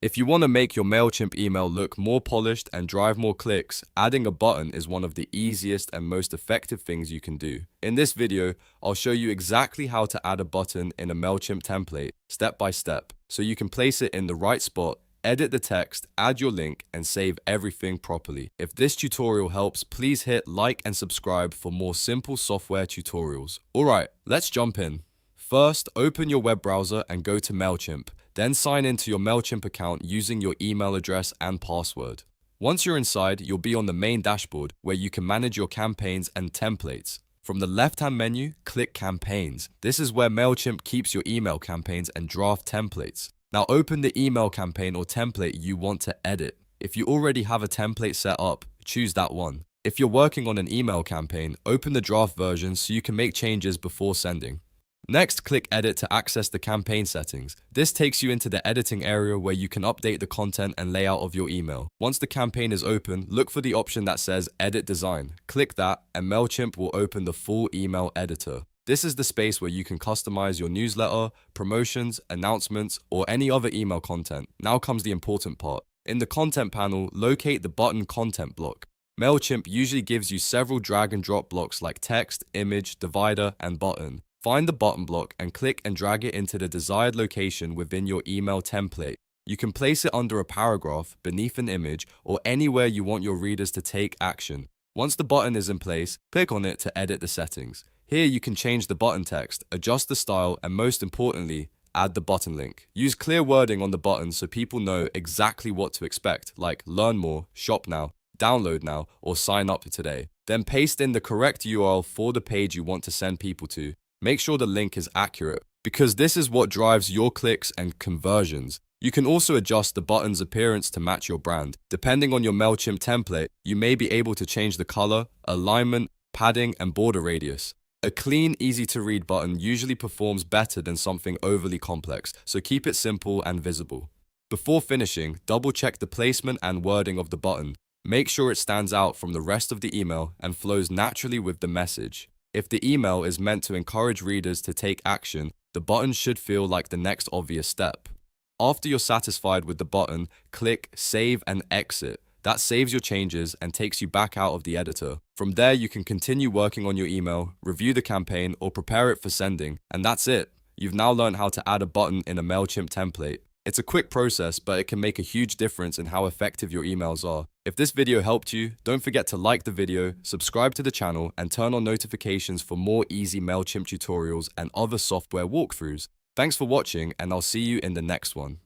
If you want to make your MailChimp email look more polished and drive more clicks, adding a button is one of the easiest and most effective things you can do. In this video, I'll show you exactly how to add a button in a MailChimp template, step by step, so you can place it in the right spot, edit the text, add your link, and save everything properly. If this tutorial helps, please hit like and subscribe for more simple software tutorials. Alright, let's jump in. First, open your web browser and go to MailChimp. Then sign into your MailChimp account using your email address and password. Once you're inside, you'll be on the main dashboard where you can manage your campaigns and templates. From the left-hand menu, click Campaigns. This is where MailChimp keeps your email campaigns and draft templates. Now open the email campaign or template you want to edit. If you already have a template set up, choose that one. If you're working on an email campaign, open the draft version so you can make changes before sending. Next, click Edit to access the campaign settings. This takes you into the editing area where you can update the content and layout of your email. Once the campaign is open, look for the option that says Edit Design. Click that and MailChimp will open the full email editor. This is the space where you can customize your newsletter, promotions, announcements, or any other email content. Now comes the important part. In the content panel, locate the button content block. MailChimp usually gives you several drag and drop blocks like text, image, divider, and button. Find the button block and click and drag it into the desired location within your email template. You can place it under a paragraph, beneath an image, or anywhere you want your readers to take action. Once the button is in place, click on it to edit the settings. Here you can change the button text, adjust the style, and most importantly, add the button link. Use clear wording on the button so people know exactly what to expect, like learn more, shop now, download now, or sign up today. Then paste in the correct URL for the page you want to send people to. Make sure the link is accurate, because this is what drives your clicks and conversions. You can also adjust the button's appearance to match your brand. Depending on your MailChimp template, you may be able to change the color, alignment, padding, and border radius. A clean, easy-to-read button usually performs better than something overly complex, so keep it simple and visible. Before finishing, double-check the placement and wording of the button. Make sure it stands out from the rest of the email and flows naturally with the message. If the email is meant to encourage readers to take action, the button should feel like the next obvious step. After you're satisfied with the button, click Save and Exit. That saves your changes and takes you back out of the editor. From there, you can continue working on your email, review the campaign, or prepare it for sending. And that's it. You've now learned how to add a button in a MailChimp template. It's a quick process, but it can make a huge difference in how effective your emails are. If this video helped you, don't forget to like the video, subscribe to the channel, and turn on notifications for more easy MailChimp tutorials and other software walkthroughs. Thanks for watching, and I'll see you in the next one.